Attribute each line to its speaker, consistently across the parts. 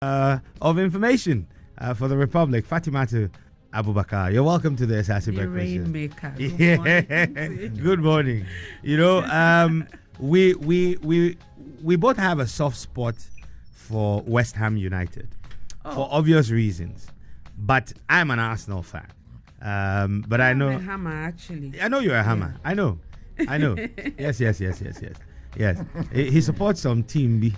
Speaker 1: of information for the Republic, Fatimatu Abubakar. You're welcome to the Asaase Breakfast Show.
Speaker 2: Rainmaker.
Speaker 1: Good morning. You know, we both have a soft spot for West Ham United for obvious reasons, but I'm an Arsenal fan. But I know
Speaker 2: I'm a Hammer, actually.
Speaker 1: I know you're a Hammer. I know. Yes. He supports some team B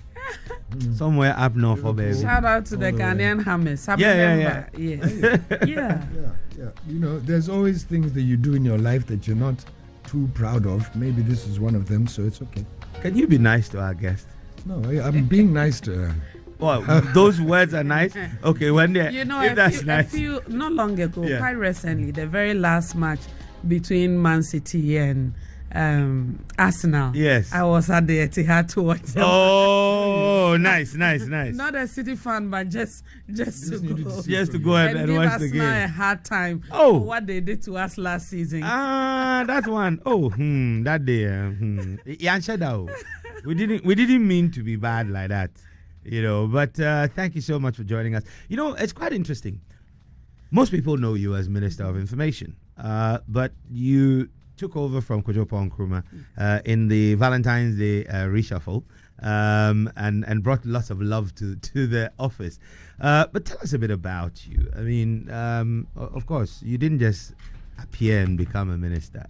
Speaker 1: somewhere up north for baby.
Speaker 2: Shout out to the Ghanaian Hammers.
Speaker 1: Yeah.
Speaker 2: Yeah.
Speaker 3: You know, there's always things that you do in your life that you're not too proud of. Maybe this is one of them, so it's okay.
Speaker 1: Can you be nice to our guest?
Speaker 3: No, I'm being nice to her.
Speaker 1: Well, those words are nice. Okay, when they,
Speaker 2: You know,
Speaker 1: if that's nice.
Speaker 2: not long ago,
Speaker 1: Yeah.
Speaker 2: quite recently, the very last match between Man City and Arsenal.
Speaker 1: Yes.
Speaker 2: I was at the Etihad to watch them.
Speaker 1: Oh, nice.
Speaker 2: Not a City fan, but just to go.
Speaker 1: Just to go and
Speaker 2: give
Speaker 1: watch the
Speaker 2: Arsenal a
Speaker 1: game.
Speaker 2: hard time
Speaker 1: Oh.
Speaker 2: for what they did to us last season.
Speaker 1: That one. Oh, that day. We didn't mean to be bad like that, you know. But thank you so much for joining us. You know, it's quite interesting. Most people know you as Minister of Information, but you took over from Kojopo Nkrumah in the Valentine's Day reshuffle, and brought lots of love to the office. But tell us a bit about you. I mean, of course, you didn't just appear and become a minister.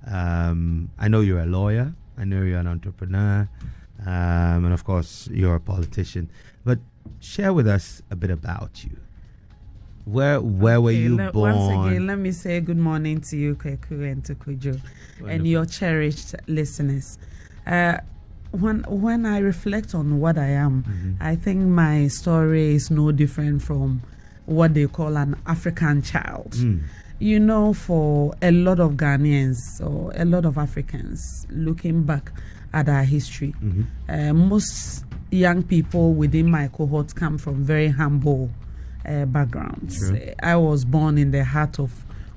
Speaker 1: I know you're a lawyer. I know you're an entrepreneur. And of course, you're a politician. But share with us a bit about you. Where were you born?
Speaker 2: Once again, let me say good morning to you, Kweku and to Kujo, and your cherished listeners. When I reflect on what I am, I think my story is no different from what they call an African child. You know, for a lot of Ghanaians or a lot of Africans looking back at our history, most young people within my cohort come from very humble backgrounds. I was born in the heart of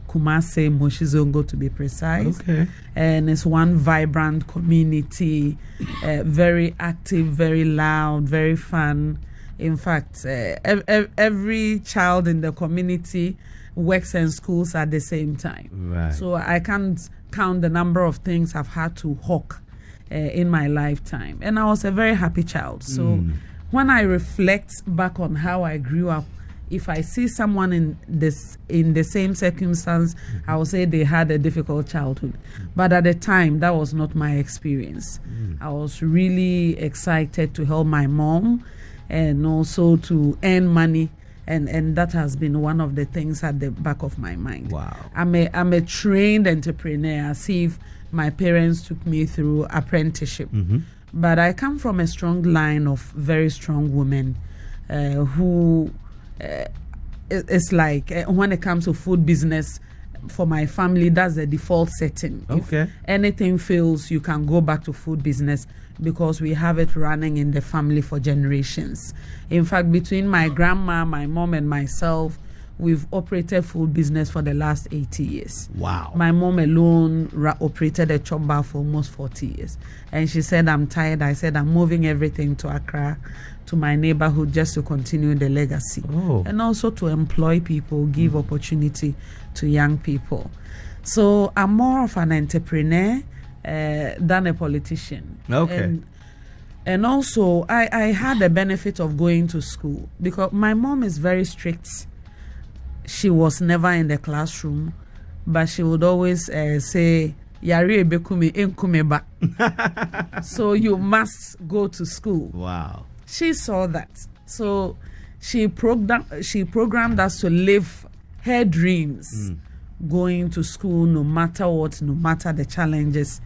Speaker 2: Kumasi, Moshizongo to be precise.
Speaker 1: Okay.
Speaker 2: And it's one vibrant community, very active, very loud, very fun. In fact, every child in the community works and schools at the same time.
Speaker 1: Right.
Speaker 2: So I can't count the number of things I've had to hawk in my lifetime. And I was a very happy child. So when I reflect back on how I grew up, if I see someone in the same circumstance, I will say they had a difficult childhood. But at the time, that was not my experience. I was really excited to help my mom and also to earn money. And that has been one of the things at the back of my mind.
Speaker 1: Wow.
Speaker 2: I'm a trained entrepreneur, as if my parents took me through apprenticeship. But I come from a strong line of very strong women who... it's like when it comes to food business, for my family, that's the default setting.
Speaker 1: Okay.
Speaker 2: If anything fails, you can go back to food business because we have it running in the family for generations. In fact, between my grandma, my mom, and myself, we've operated food business for the last 80 years.
Speaker 1: Wow.
Speaker 2: My mom alone operated a chop bar for almost 40 years. And she said, I'm tired. I said, I'm moving everything to Accra, to my neighborhood, just to continue the legacy. And also to employ people, give opportunity to young people. So I'm more of an entrepreneur than a politician.
Speaker 1: Okay.
Speaker 2: And also, I had the benefit of going to school because my mom is very strict. She was never in the classroom, but she would always say, "Yari ebekumi enkume ba." So you must go to school.
Speaker 1: Wow.
Speaker 2: She saw that. So she programmed us to live her dreams, going to school no matter what, no matter the challenges.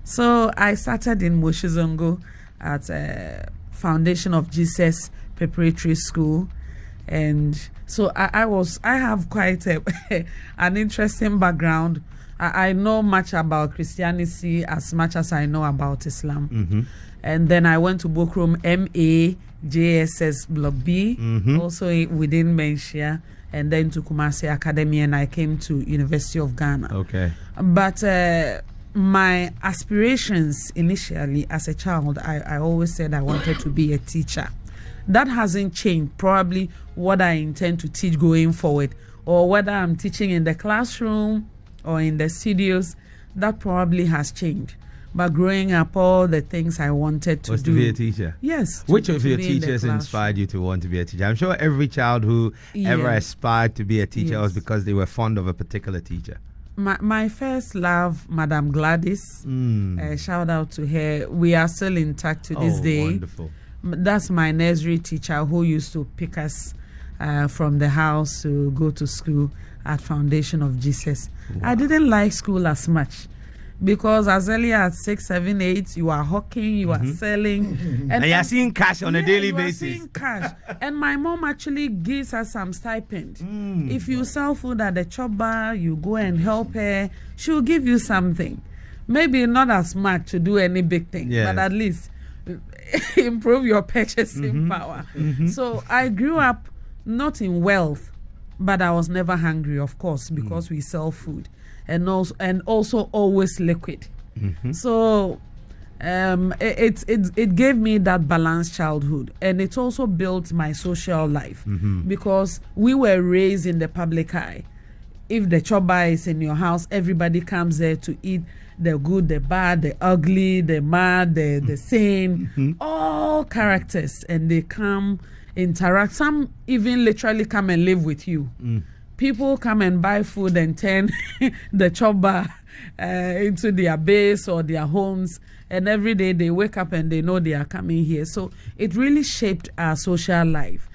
Speaker 2: So I started in Moshizongo at Foundation of Jesus Preparatory School. And so I have quite an interesting background. I know much about Christianity as much as I know about Islam. And then I went to Bokrom MA, JSS Block B, also within Menchia, and then to Kumasi Academy, and I came to University of Ghana.
Speaker 1: Okay.
Speaker 2: But my aspirations initially as a child, I always said I wanted to be a teacher. that hasn't changed. Probably what I intend to teach going forward, or whether I'm teaching in the classroom or in the studios, that probably has changed. But growing up, all the things I wanted to
Speaker 1: was
Speaker 2: do.
Speaker 1: to be a teacher.
Speaker 2: Yes.
Speaker 1: Which of your teachers inspired you to want to be a teacher? I'm sure every child who ever aspired to be a teacher was because they were fond of a particular teacher.
Speaker 2: My first love, Madam Gladys. Shout out to her. We are still in touch to this day.
Speaker 1: Wonderful.
Speaker 2: That's my nursery teacher who used to pick us from the house to go to school at Foundation of Jesus. Wow. I didn't like school as much, because as early as 6, 7, 8, you are hawking, you are selling.
Speaker 1: And you are seeing cash on a daily basis.
Speaker 2: Seeing cash. And my mom actually gives us some stipend. If you sell food at the chop bar, you go and help her, she'll give you something. Maybe not as much to do any big thing, but at least improve your purchasing power. So I grew up not in wealth, but I was never hungry, of course, because we sell food. And also always liquid. So it gave me that balanced childhood, and it also built my social life, because we were raised in the public eye. If the choba is in your house, everybody comes there to eat the good, the bad, the ugly, the mad, the sane, all characters, and they come interact. Some even literally come and live with you. People come and buy food and turn the choba into their base or their homes, and every day they wake up and they know they are coming here. So it really shaped our social life.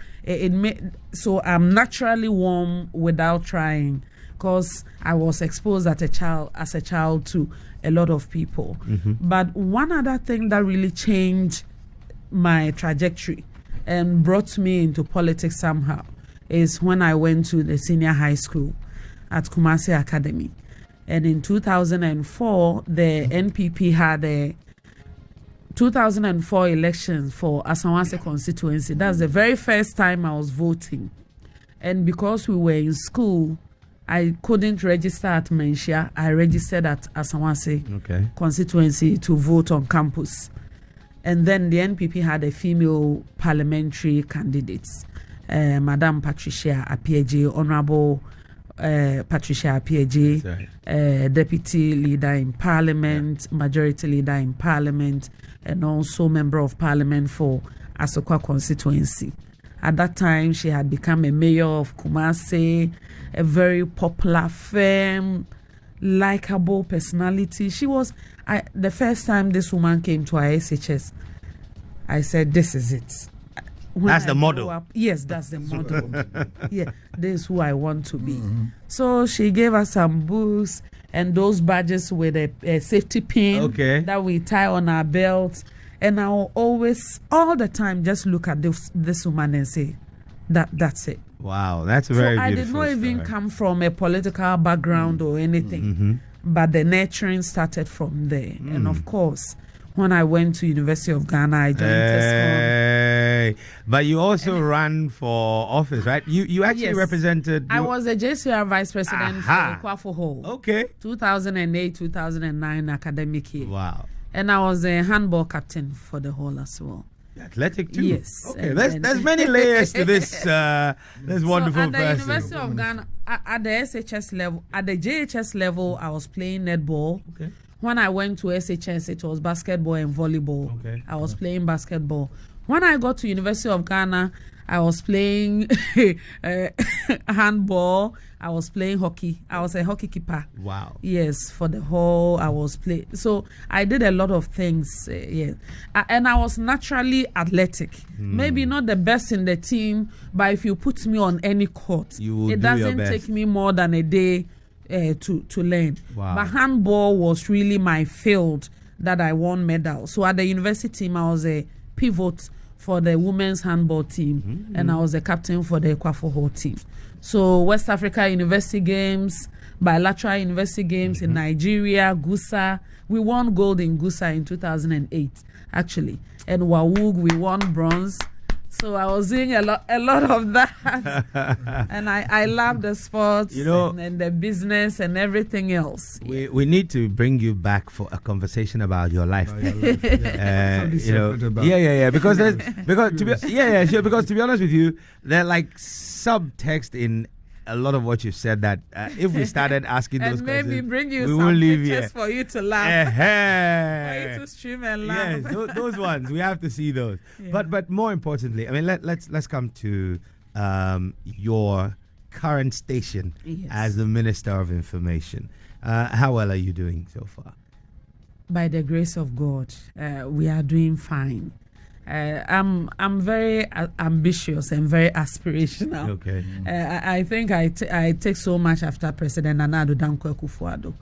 Speaker 2: So I'm naturally warm without trying, because I was exposed as a child to a lot of people. But one other thing that really changed my trajectory and brought me into politics somehow is when I went to the senior high school at Kumasi Academy. And in 2004, the NPP had a 2004 elections for Asaase constituency. That's the very first time I was voting. And because we were in school, I couldn't register at Menchia. I registered at Asaase constituency to vote on campus. And then the NPP had a female parliamentary candidates. Madam Patricia Apieje, Honorable Patricia Apieje, Deputy Leader in Parliament, Majority Leader in Parliament, and also Member of Parliament for Asokwa constituency. At that time, she had become a mayor of Kumasi, a very popular, firm, likable personality. She was, the first time this woman came to our SHS, I said, this is it.
Speaker 1: That's the model.
Speaker 2: Yes, that's the model. Yeah, this is who I want to be. So she gave us some books and those badges with a safety pin that we tie on our belts. And I will always, all the time, just look at this woman and say, that's it.
Speaker 1: Wow, that's a very beautiful
Speaker 2: I did not even come from a political background or anything, but the nurturing started from there. And of course, when I went to University of Ghana, I joined TESCOM.
Speaker 1: But you also ran for office, right? You actually represented...
Speaker 2: I was the JCR Vice President for Kwafo Hall. 2008, 2009 academic year.
Speaker 1: Wow.
Speaker 2: And I was a handball captain for the hall as well.
Speaker 1: Athletic too?
Speaker 2: Yes.
Speaker 1: Okay, there's many layers to this this wonderful person.
Speaker 2: At the University of Ghana, at the SHS level, at the JHS level, I was playing netball. When I went to SHS, it was basketball and volleyball. I was playing basketball. When I got to University of Ghana, I was playing handball. I was playing hockey. I was a hockey keeper.
Speaker 1: Wow.
Speaker 2: Yes, for the whole, I was playing. So I did a lot of things. And I was naturally athletic. Maybe not the best in the team, but if you put me on any court, it doesn't take me more than a day to learn.
Speaker 1: Wow.
Speaker 2: But handball was really my field that I won medals. So at the university team, I was a pivot for the women's handball team, and I was a captain for the Kwafo Hall team. So West Africa University Games, bilateral university games in Nigeria, Gusa. We won gold in Gusa in 2008, actually. And Wawug, we won bronze. So I was doing a lot of that, and I love the sports, and the business and everything else.
Speaker 1: We need to bring you back for a conversation about your life. Because to be honest with you, there are like subtext in a lot of what you said that if we started asking those questions,
Speaker 2: maybe bring you
Speaker 1: we
Speaker 2: some
Speaker 1: leave
Speaker 2: pictures
Speaker 1: here
Speaker 2: for you to laugh, for you to stream and laugh.
Speaker 1: Yes, those ones we have to see those.
Speaker 2: Yeah.
Speaker 1: But more importantly, I mean, let's come to your current station as the Minister of Information. How well are you doing so far?
Speaker 2: By the grace of God, we are doing fine. I'm very ambitious and very aspirational.
Speaker 1: Okay.
Speaker 2: I think I take so much after President Nana Addo Dankwa Akufo-Addo.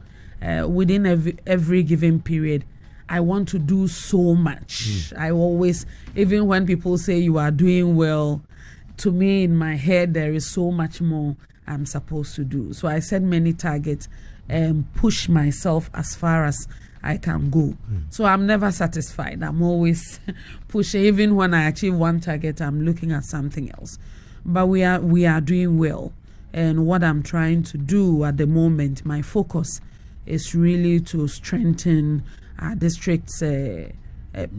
Speaker 2: Within every given period, I want to do so much. I always, even when people say you are doing well, to me in my head there is so much more I'm supposed to do. So I set many targets and push myself as far as I can go. So I'm never satisfied. I'm always pushing. Even when I achieve one target, I'm looking at something else. But we are doing well. And what I'm trying to do at the moment, my focus is really to strengthen our district's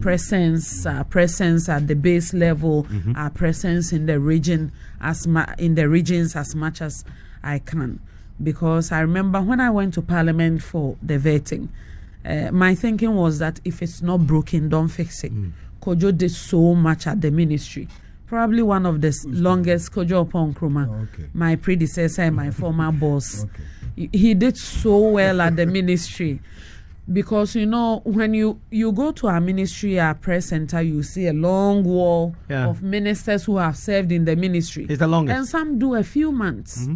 Speaker 2: presence at the base level, our presence in the regions as much as I can. Because I remember when I went to Parliament for the vetting, my thinking was that if it's not broken, don't fix it. Kojo did so much at the ministry. Probably one of the longest, Kojo Opon Nkrumah, my predecessor and my former boss. He did so well at the ministry. Because, when you go to our ministry, our press center, you see a long wall of ministers who have served in the ministry.
Speaker 1: It's the longest.
Speaker 2: And some do a few months.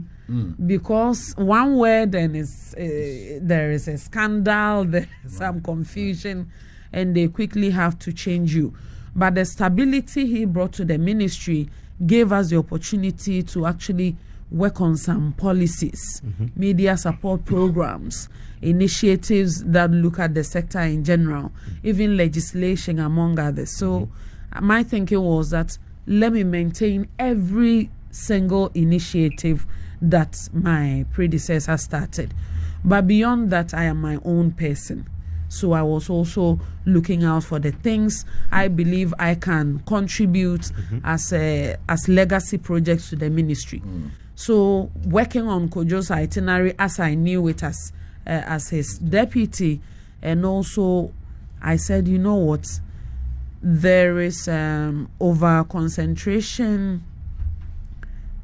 Speaker 2: Because one word and there is a scandal, there's some confusion, and they quickly have to change you. But the stability he brought to the ministry gave us the opportunity to actually work on some policies, media support programs, initiatives that look at the sector in general, even legislation among others. So my thinking was that let me maintain every single initiative that my predecessor started. But beyond that, I am my own person. So I was also looking out for the things I believe I can contribute as legacy projects to the ministry. So working on Kojo's itinerary as I knew it as his deputy, and also I said, you know what, there is over concentration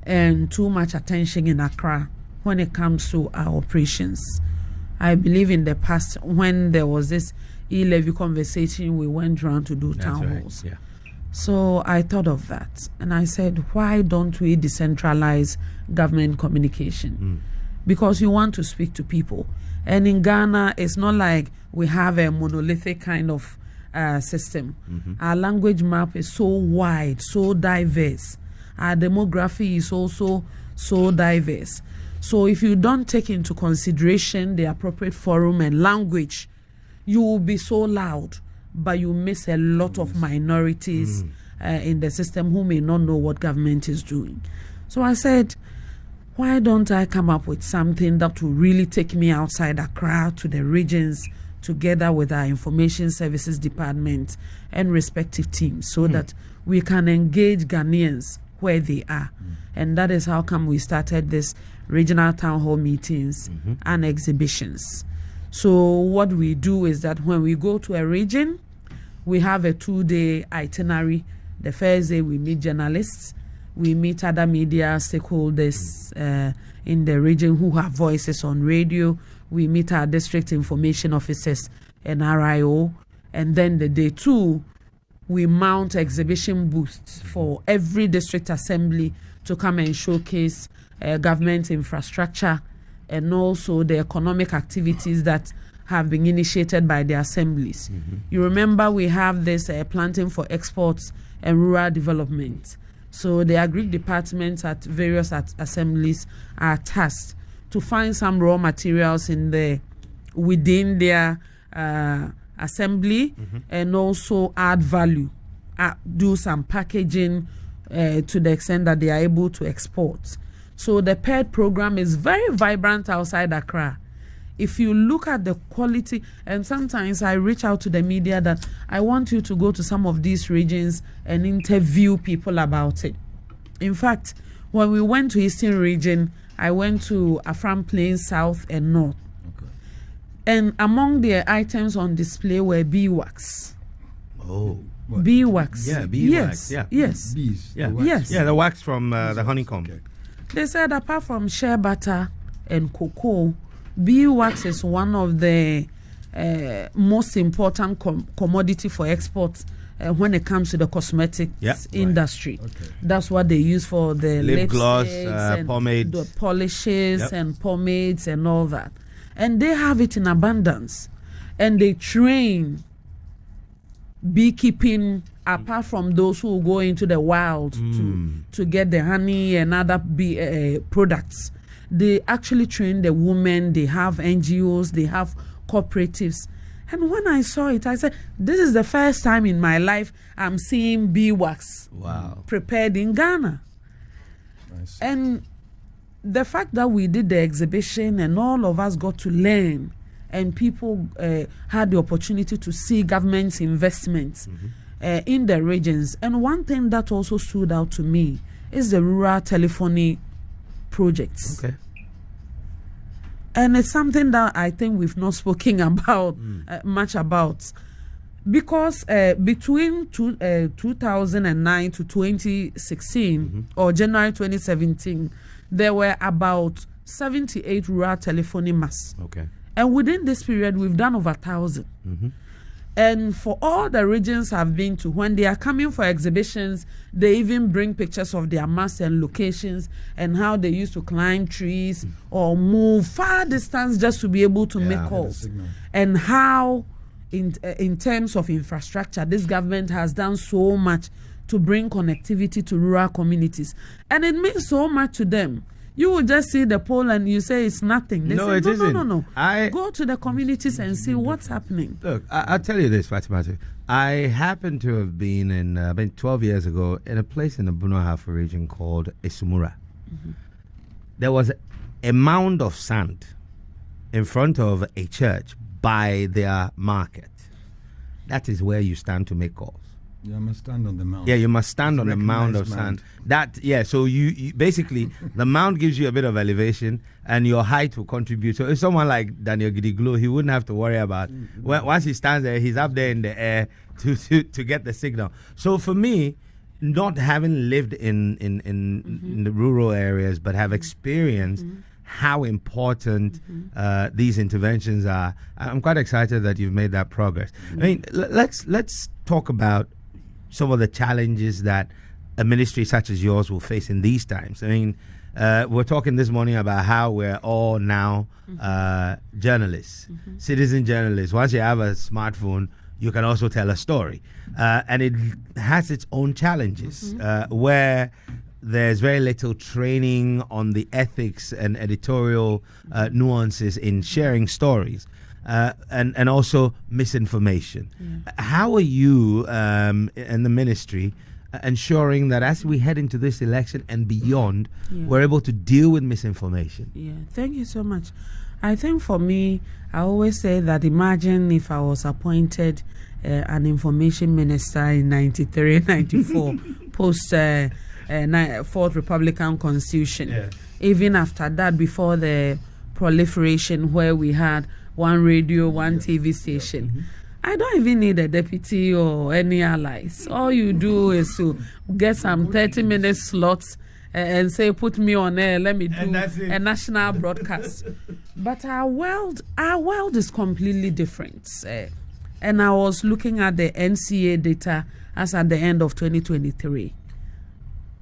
Speaker 2: and too much attention in Accra when it comes to our operations. I believe in the past when there was this e-levy conversation, we went around to do town halls.
Speaker 1: Yeah.
Speaker 2: So I thought of that and I said, why don't we decentralize government communication? Because you want to speak to people. And in Ghana, it's not like we have a monolithic kind of system. Our language map is so wide, so diverse. Our demography is also so diverse. So if you don't take into consideration the appropriate forum and language, you will be so loud, but you miss a lot of minorities in the system who may not know what government is doing. So I said, why don't I come up with something that will really take me outside Accra to the regions together with our information services department and respective teams so that we can engage Ghanaians where they are. And that is how come we started this regional town hall meetings and exhibitions. So what we do is that when we go to a region, we have a 2-day itinerary. The first day we meet journalists, we meet other media stakeholders in the region who have voices on radio. We meet our district information officers and RIO. And then the day 2, we mount exhibition booths for every district assembly to come and showcase government infrastructure and also the economic activities that have been initiated by the assemblies. You remember we have this planting for exports and rural development. So the agri departments at various assemblies are tasked to find some raw materials within their assembly and also add value, do some packaging to the extent that they are able to export. So the PED program is very vibrant outside Accra. If you look at the quality, and sometimes I reach out to the media that I want you to go to some of these regions and interview people about it. In fact, when we went to Eastern region, I went to Afram Plains, South and North. Okay. And among the items on display were beeswax.
Speaker 1: Oh.
Speaker 3: What?
Speaker 2: Beeswax.
Speaker 1: Yeah, beeswax. Yeah.
Speaker 2: Yes.
Speaker 3: Bees.
Speaker 1: Yeah.
Speaker 3: the wax.
Speaker 2: Yes.
Speaker 1: Yeah, the wax from the honeycomb.
Speaker 3: Okay.
Speaker 2: They said apart from shea butter and cocoa, beeswax is one of the most important commodity for export when it comes to the cosmetics industry.
Speaker 3: Right. Okay.
Speaker 2: That's what they use for the
Speaker 1: Lip gloss,
Speaker 2: and
Speaker 1: pomades,
Speaker 2: the polishes and pomades and all that. And they have it in abundance. And they train beekeeping apart from those who go into the wild to get the honey and other bee products. They actually train the women. They have NGOs. They have cooperatives. And when I saw it, I said, this is the first time in my life I'm seeing beeswax prepared in Ghana.
Speaker 3: Nice.
Speaker 2: And the fact that we did the exhibition and all of us got to learn, and people had the opportunity to see government's investments in the regions. And one thing that also stood out to me is the rural telephony projects.
Speaker 1: Okay.
Speaker 2: And it's something that I think we've not spoken about much about, because between 2009 to 2016 or January 2017, there were about 78 rural telephony masts.
Speaker 1: Okay.
Speaker 2: And within this period, we've done over 1,000. And for all the regions I've been to, when they are coming for exhibitions, they even bring pictures of their masts and locations and how they used to climb trees or move far distance just to be able to make calls. And how, in terms of infrastructure, this government has done so much to bring connectivity to rural communities. And it means so much to them. You will just see the pole and you say it's nothing. They say,
Speaker 1: It isn't.
Speaker 2: No. Go to the communities and see what's happening.
Speaker 1: Look, I'll tell you this, Fatimatu. I happen to have been in, about 12 years ago, in a place in the Bunohafu region called Esumura. There was a mound of sand in front of a church by their market. That is where you stand to make calls.
Speaker 3: You must stand on the mound.
Speaker 1: Yeah, you must stand on the mound of sand. So you basically, the mound gives you a bit of elevation and your height will contribute. So if someone like Daniel Gidiglo, he wouldn't have to worry about, once he stands there, he's up there in the air to get the signal. So for me, not having lived in the rural areas, but have experienced how important these interventions are, I'm quite excited that you've made that progress. I mean, let's talk about some of the challenges that a ministry such as yours will face in these times. I mean, we're talking this morning about how we're all now journalists, citizen journalists. Once you have a smartphone, you can also tell a story. And it has its own challenges where there's very little training on the ethics and editorial nuances in sharing stories. And also misinformation. How are you and the ministry ensuring that as we head into this election and beyond, we're able to deal with misinformation?
Speaker 2: Thank you so much. I think for me, I always say that imagine if I was appointed an information minister in 93, 94, post 4th Republican Constitution. Even after that, before the proliferation where we had one radio, one TV station. I don't even need a deputy or any allies. All you do is to get some 30-minute slots and say, put me on air, let me do a national broadcast. But our world is completely different. And I was looking at the NCA data as at the end of 2023.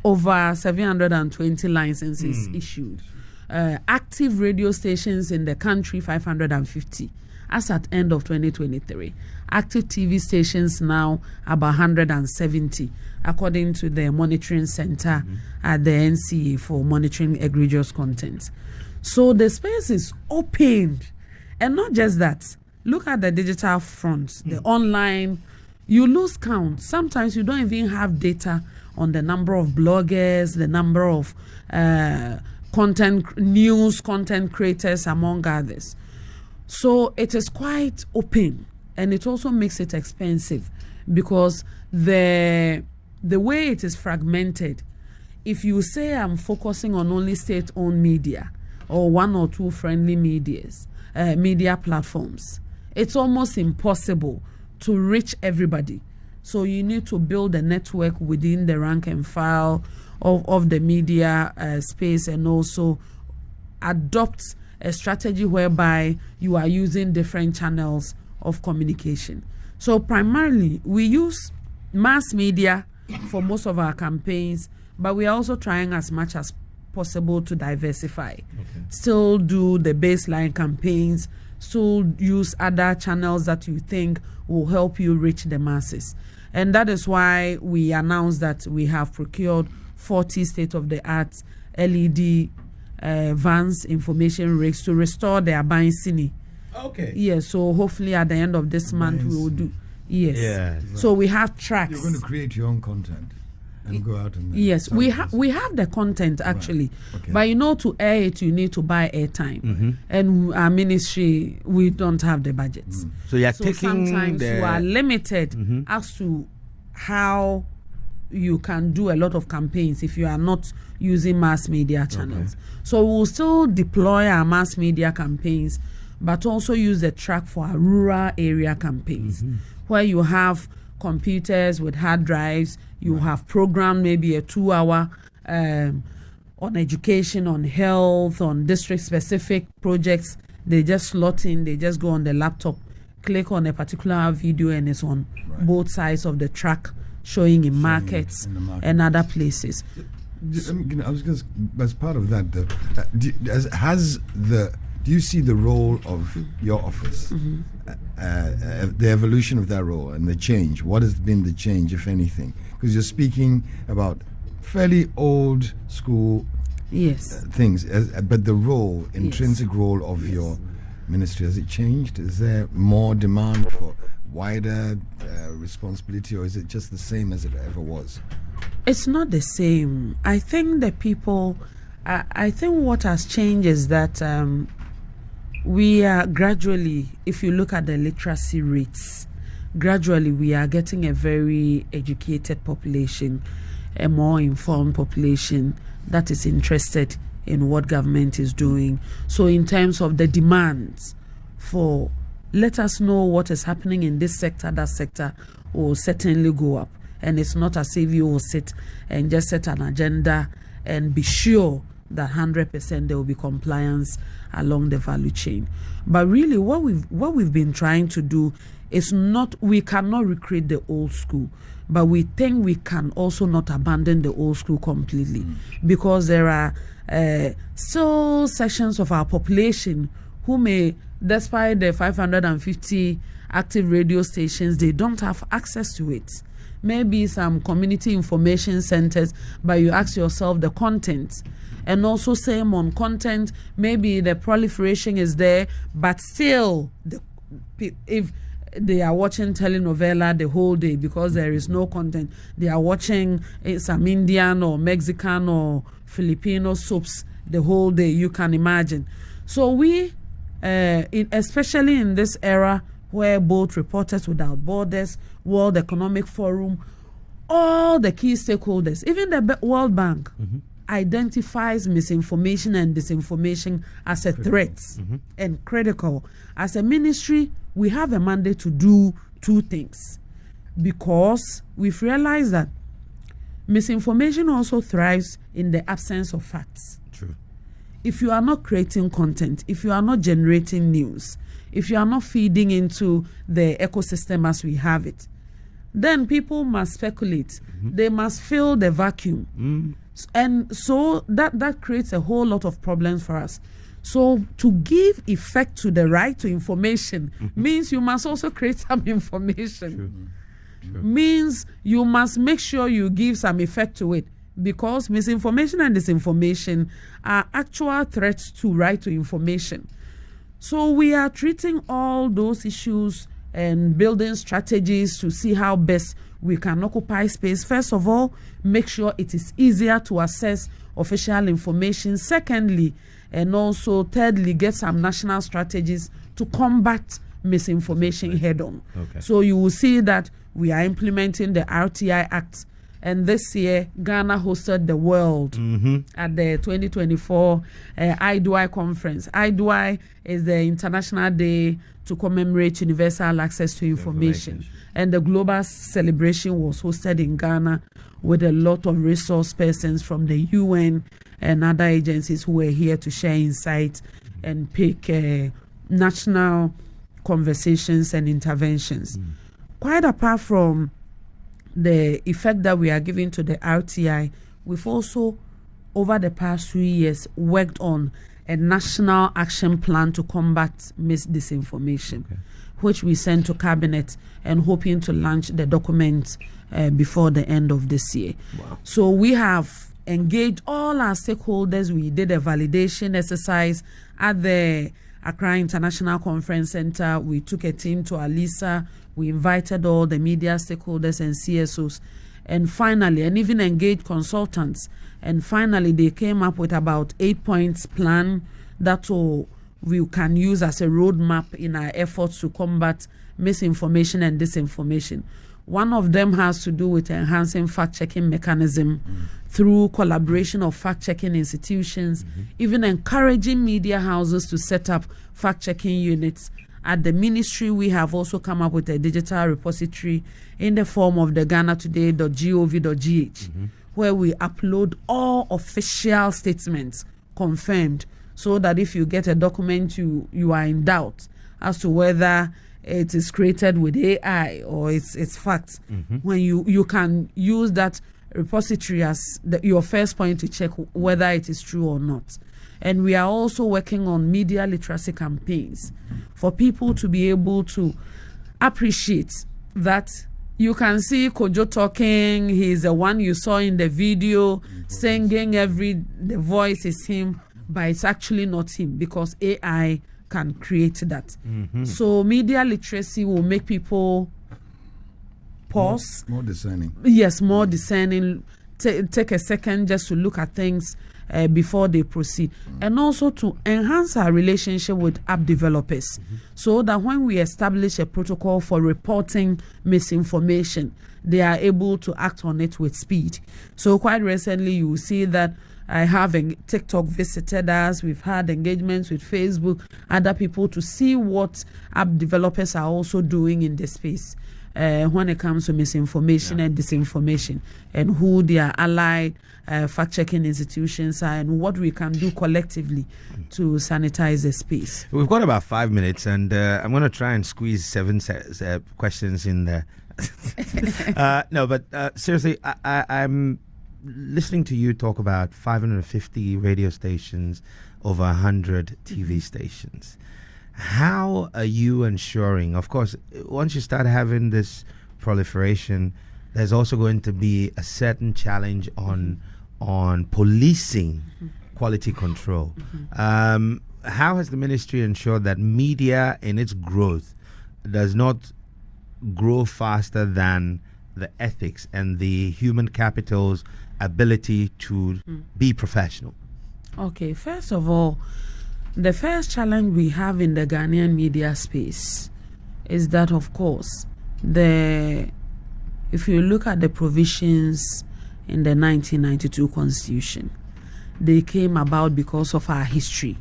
Speaker 2: Over 720 licenses issued. Active radio stations in the country, 550, as at end of 2023. Active TV stations now about 170, according to the monitoring center at the NCA for monitoring egregious content. So the space is opened. And not just that. Look at the digital front, the online, you lose count. Sometimes you don't even have data on the number of bloggers, the number of news content creators, among others. So it is quite open, and it also makes it expensive because the way it is fragmented, if you say I'm focusing on only state-owned media or one or two friendly media platforms, it's almost impossible to reach everybody. So you need to build a network within the rank and file of the media space, and also adopt a strategy whereby you are using different channels of communication. So primarily, we use mass media for most of our campaigns, but we are also trying as much as possible to diversify. Still do the baseline campaigns, still use other channels that you think will help you reach the masses. And that is why we announced that we have procured 40 state-of-the-art LED vans information rigs to restore their Abansini.
Speaker 1: Okay.
Speaker 2: Yes, so hopefully at the end of this month we will do. Yes.
Speaker 1: Yeah.
Speaker 2: So we have tracks.
Speaker 3: You're going to create your own content and go out and
Speaker 2: yes, we have the content actually,
Speaker 3: right. Okay.
Speaker 2: but to air it you need to buy airtime, and our ministry, we don't have the budgets.
Speaker 1: So you're
Speaker 2: So
Speaker 1: taking
Speaker 2: sometimes you are limited as to how you can do a lot of campaigns if you are not using mass media channels. So we'll still deploy our mass media campaigns, but also use the track for our rural area campaigns, where you have computers with hard drives, you have programmed maybe a 2-hour on education, on health, on district specific projects. They just slot in, they just go on the laptop, click on a particular video, and it's on both sides of the track, showing in markets and other places.
Speaker 3: I was just, as part of that, do you see the role of your office, the evolution of that role and the change? What has been the change, if anything? Because you're speaking about fairly old school things, but the role, intrinsic role of your ministry, has it changed? Is there more demand for wider responsibility, or is it just the same as it ever was?
Speaker 2: It's not the same. I think the people, I think what has changed is that we are gradually, if you look at the literacy rates, gradually we are getting a very educated population, a more informed population that is interested in what government is doing. So in terms of the demands for, let us know what is happening in this sector, that sector will certainly go up. And it's not as if you will sit and just set an agenda and be sure that 100% there will be compliance along the value chain. But really what we've been trying to do is not, we cannot recreate the old school, but we think we can also not abandon the old school completely, because there are still sections of our population who may, despite the 550 active radio stations, they don't have access to it. Maybe some community information centers, but you ask yourself the content. And also same on content, maybe the proliferation is there, but still, if they are watching telenovela the whole day because there is no content, they are watching some Indian or Mexican or Filipino soaps the whole day, you can imagine. So we, especially in this era where both Reporters Without Borders, World Economic Forum, all the key stakeholders, even the World Bank, identifies misinformation and disinformation as a threat and critical. As a ministry, we have a mandate to do two things, because we've realized that misinformation also thrives in the absence of facts.
Speaker 1: True.
Speaker 2: If you are not creating content, if you are not generating news, if you are not feeding into the ecosystem as we have it, then people must speculate. They must fill the vacuum. And so that creates a whole lot of problems for us. So to give effect to the right to information means you must also create some information. True. Means you must make sure you give some effect to it, because misinformation and disinformation are actual threats to right to information. So we are treating all those issues and building strategies to see how best we can occupy space. First of all, make sure it is easier to access official information. Secondly, and also thirdly, get some national strategies to combat misinformation head on.
Speaker 1: Okay.
Speaker 2: So you will see that we are implementing the RTI Act, and this year Ghana hosted the world at the 2024 IDUI conference. IDUI is the International Day to commemorate universal access to information. And the global celebration was hosted in Ghana with a lot of resource persons from the UN and other agencies who were here to share insights and pick national conversations and interventions. Quite apart from the effect that we are giving to the RTI, we've also, over the past 3 years, worked on a national action plan to combat disinformation, which we sent to Cabinet and hoping to launch the document before the end of this year.
Speaker 1: Wow.
Speaker 2: So we have engaged all our stakeholders. We did a validation exercise at the Accra International Conference Center. We took a team to Alisa. We invited all the media stakeholders and CSOs, and finally, and even engaged consultants. And finally, they came up with about 8 points plan that we can use as a roadmap in our efforts to combat misinformation and disinformation. One of them has to do with enhancing fact-checking mechanism through collaboration of fact-checking institutions, even encouraging media houses to set up fact-checking units. At the ministry, we have also come up with a digital repository in the form of the ghanatoday.gov.gh, where we upload all official statements confirmed, so that if you get a document you are in doubt as to whether it is created with AI or it's facts, when you can use that repository as your first point to check whether it is true or not. And we are also working on media literacy campaigns for people to be able to appreciate that you can see Kojo talking, he's the one you saw in the video, singing the voice is him, but it's actually not him, because AI can create that. So media literacy will make people pause.
Speaker 3: More discerning.
Speaker 2: Yes, more discerning. Take a second just to look at things before they proceed, and also to enhance our relationship with app developers, so that when we establish a protocol for reporting misinformation, they are able to act on it with speed. So quite recently, you will see that I have TikTok visited us. We've had engagements with Facebook, other people, to see what app developers are also doing in this space when it comes to misinformation and disinformation, and who their allied fact-checking institutions are, and what we can do collectively to sanitize the space.
Speaker 1: We've got about 5 minutes, and I'm going to try and squeeze 7 questions in there. No, but seriously, I'm listening to you talk about 550 radio stations, over 100 TV stations. How are you ensuring, of course, once you start having this proliferation, there's also going to be a certain challenge on policing quality control. How has the ministry ensured that media in its growth does not grow faster than the ethics and the human capital's ability to be professional?
Speaker 2: Okay, first of all, the first challenge we have in the Ghanaian media space is that, of course, if you look at the provisions in the 1992 Constitution, they came about because of our history.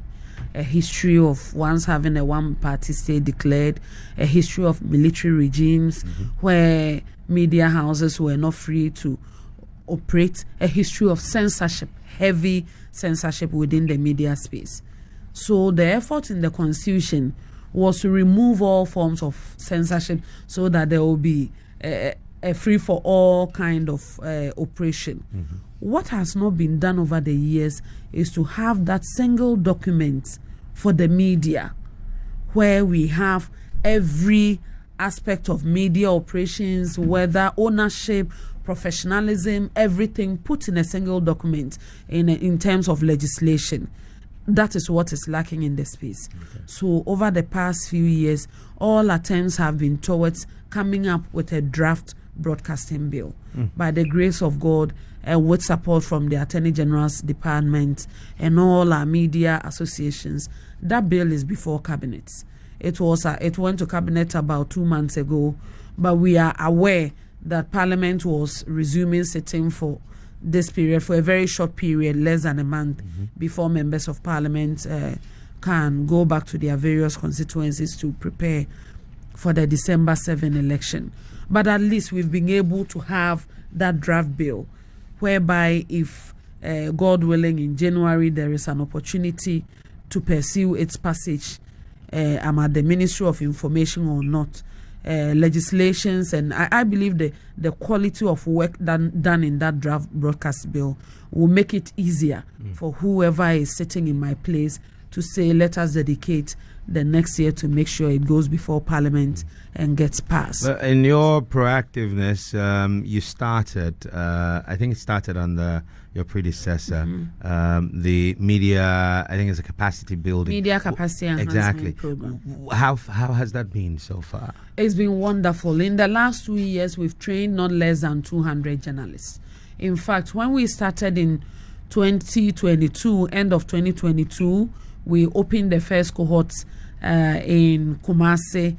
Speaker 2: A history of once having a one-party state declared, a history of military regimes where media houses were not free to operate, a history of censorship, heavy censorship within the media space. So the effort in the Constitution was to remove all forms of censorship, so that there will be a free-for-all kind of operation. What has not been done over the years is to have that single document for the media, where we have every aspect of media operations, whether ownership, professionalism, everything put in a single document in terms of legislation. that is what is lacking in the space. Okay. So over the past few years, all attempts have been towards coming up with a draft broadcasting bill. By the grace of God, with support from the Attorney General's department and all our media associations, that bill is before cabinet. It went to cabinet about 2 months ago, but we are aware that Parliament was resuming sitting for this period, for a very short period, less than a month, before members of Parliament can go back to their various constituencies to prepare for the December 7 election. But at least we've been able to have that draft bill, whereby if, God willing, in January there is an opportunity to pursue its passage, I'm at the Ministry of Information or not, legislations, and I believe the quality of work done in that draft broadcast bill will make it easier for whoever is sitting in my place to say, let us dedicate the next year to make sure it goes before Parliament and gets passed.
Speaker 1: Well, in your proactiveness, you started, I think it started under your predecessor, the media, I think it's a capacity building.
Speaker 2: Media capacity enhancement program.
Speaker 1: How has that been so far?
Speaker 2: It's been wonderful. In the last 2 years, we've trained not less than 200 journalists. In fact, when we started in 2022, end of 2022, we opened the first cohort in Kumasi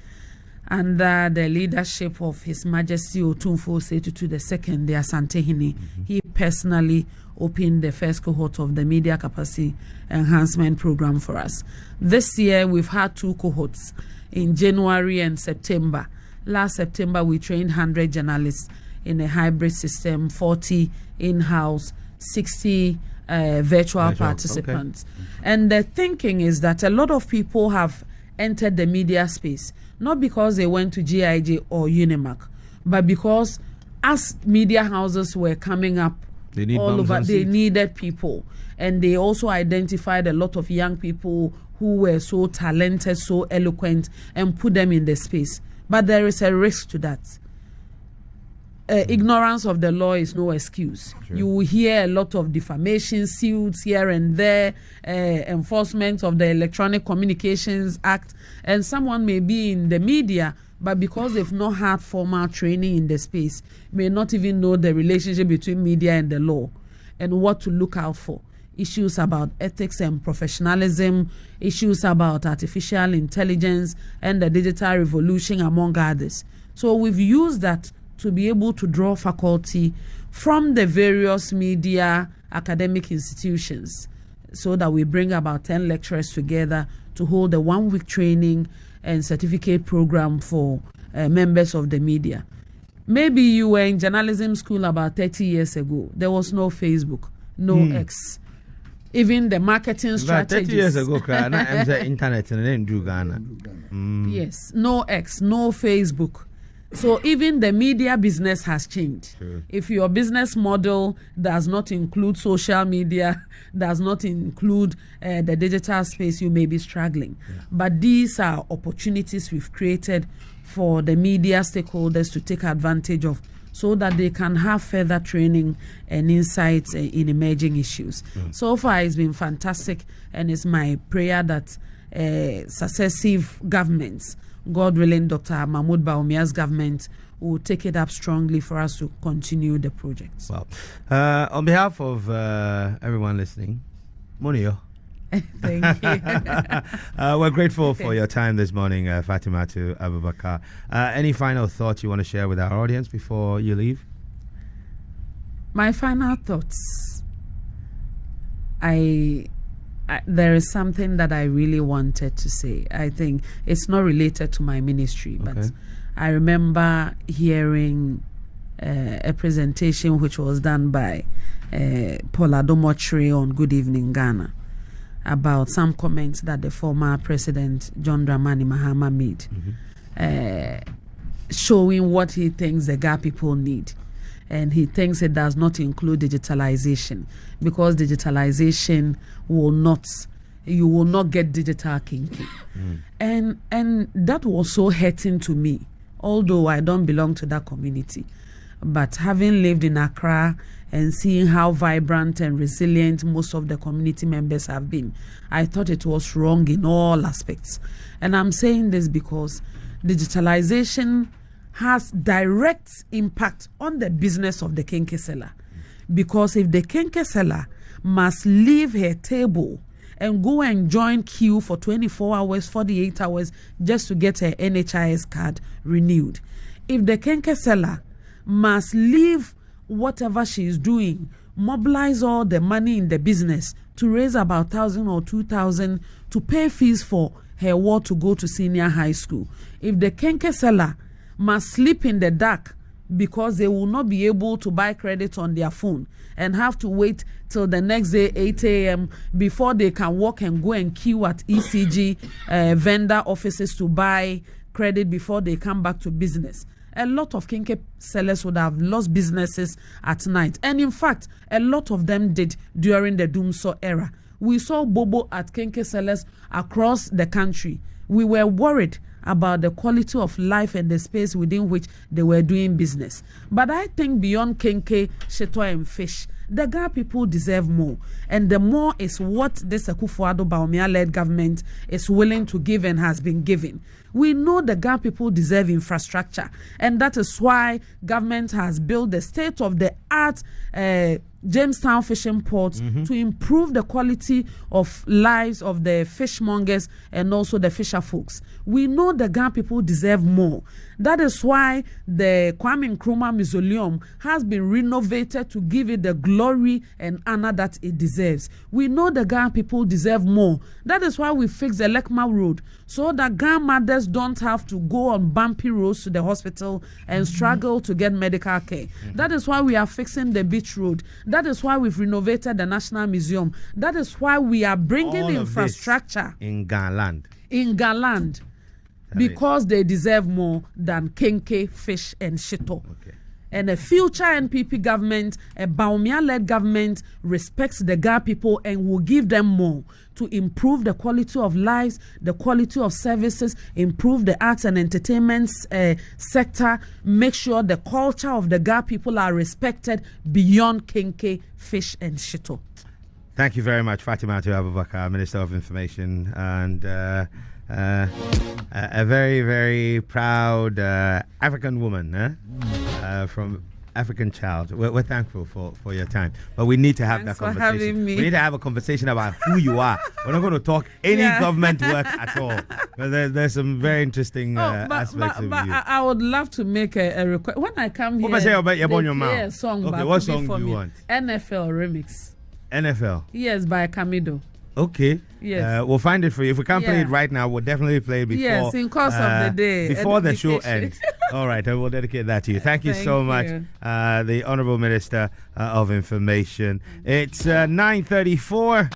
Speaker 2: under the leadership of His Majesty Otumfuo Setutu II, the Asantehene. He personally opened the first cohort of the media capacity enhancement program for us. This year, we've had 2 cohorts in January and September. Last September, we trained 100 journalists in a hybrid system, 40 in-house, 60 virtual participants. Okay. And the thinking is that a lot of people have entered the media space, not because they went to GIJ or Unimac, but because as media houses were coming up all over, they needed people. And they also identified a lot of young people who were so talented, so eloquent, and put them in the space. But there is a risk to that. Ignorance of the law is no excuse. Sure. You will hear a lot of defamation suits here and there, enforcement of the Electronic Communications Act, and someone may be in the media, but because they've not had formal training in the space, may not even know the relationship between media and the law and what to look out for. Issues about ethics and professionalism, issues about artificial intelligence and the digital revolution, among others. So we've used that to be able to draw faculty from the various media academic institutions, so that we bring about 10 lecturers together to hold a 1-week training and certificate program for members of the media. Maybe you were in journalism school about 30 years ago. There was no Facebook, no X. Even the marketing strategies. 30
Speaker 1: years ago, internet and then do Ghana.
Speaker 2: Yes, no X, no Facebook. So even the media business has changed. Sure. If your business model does not include social media, does not include the digital space, you may be struggling. Yeah. But these are opportunities we've created for the media stakeholders to take advantage of, so that they can have further training and insights in emerging issues. So far, it's been fantastic, and it's my prayer that successive governments, God willing, Dr. Mahmoud Bawumia's government, will take it up strongly for us to continue the project.
Speaker 1: Well, on behalf of everyone listening, Monio.
Speaker 2: Thank you.
Speaker 1: We're grateful for your time this morning, Fatimatu Abubakar. Any final thoughts you want to share with our audience before you leave?
Speaker 2: My final thoughts. There is something that I really wanted to say. I think it's not related to my ministry, but I remember hearing a presentation which was done by Paul Adomochre on Good Evening Ghana about some comments that the former President John Dramani Mahama made, showing what he thinks the Ga people need. And he thinks it does not include digitalization, because digitalization you will not get digital kinky. And that was so hurting to me, although I don't belong to that community. But having lived in Accra and seeing how vibrant and resilient most of the community members have been, I thought it was wrong in all aspects. And I'm saying this because digitalization has direct impact on the business of the kenke seller. Because if the kenke seller must leave her table and go and join queue for 24 hours, 48 hours just to get her NHIS card renewed, if the kenke seller must leave whatever she is doing, mobilize all the money in the business to raise about 1,000 or 2,000 to pay fees for her ward to go to senior high school, if the kenke seller must sleep in the dark because they will not be able to buy credit on their phone and have to wait till the next day 8 a.m. before they can walk and go and queue at ECG vendor offices to buy credit before they come back to business, a lot of kenke sellers would have lost businesses at night. And in fact, a lot of them did during the Doomsaw era. We saw bobo at kenke sellers across the country. We were worried about the quality of life and the space within which they were doing business. But I think beyond kenke, sheto and fish, the Ga people deserve more. And the more is what this Akufo-Addo Bawumia-led government is willing to give and has been giving. We know the Ga people deserve infrastructure. And that is why government has built the state-of-the-art Jamestown fishing port to improve the quality of lives of the fishmongers and also the fisher folks. We know the Ga people deserve more. That is why the Kwame Nkrumah Mausoleum has been renovated to give it the glory and honor that it deserves. We know the Ga people deserve more. That is why we fixed the Lekma Road so that Ga mothers don't have to go on bumpy roads to the hospital and struggle to get medical care. That is why we are fixing the beach road. That is why we've renovated the National Museum. That is why we are bringing
Speaker 1: all
Speaker 2: infrastructure
Speaker 1: in Galand.
Speaker 2: In Galand. Because they deserve more than kenke, fish, and shito.
Speaker 1: Okay.
Speaker 2: And a future NPP government, a Bawumia-led government, respects the Ga people and will give them more to improve the quality of lives, the quality of services, improve the arts and entertainment sector, make sure the culture of the Ga people are respected beyond kenke, fish, and shito.
Speaker 1: Thank you very much, Fatimatu Abubakar, Minister of Information, and a very, very proud African woman from African child. We're thankful for your time, but we need to have
Speaker 2: Thanks
Speaker 1: that
Speaker 2: for
Speaker 1: conversation.
Speaker 2: having me.
Speaker 1: We need to have a conversation about who you are. We're not going to talk any government work at all. But there's some very interesting aspects of you.
Speaker 2: I would love to make a request. When I come here,
Speaker 1: What say about your
Speaker 2: play a song.
Speaker 1: Okay, what song do you want?
Speaker 2: NFL remix.
Speaker 1: NFL.
Speaker 2: Yes, by Camido.
Speaker 1: Okay.
Speaker 2: Yes.
Speaker 1: We'll find it for you. If we can't play it right now, we'll definitely play it before.
Speaker 2: Yes, in course of the day.
Speaker 1: Before the show ends. All right, I will dedicate that to you. Thank you so much, the Honorable Minister of Information. It's 9:34.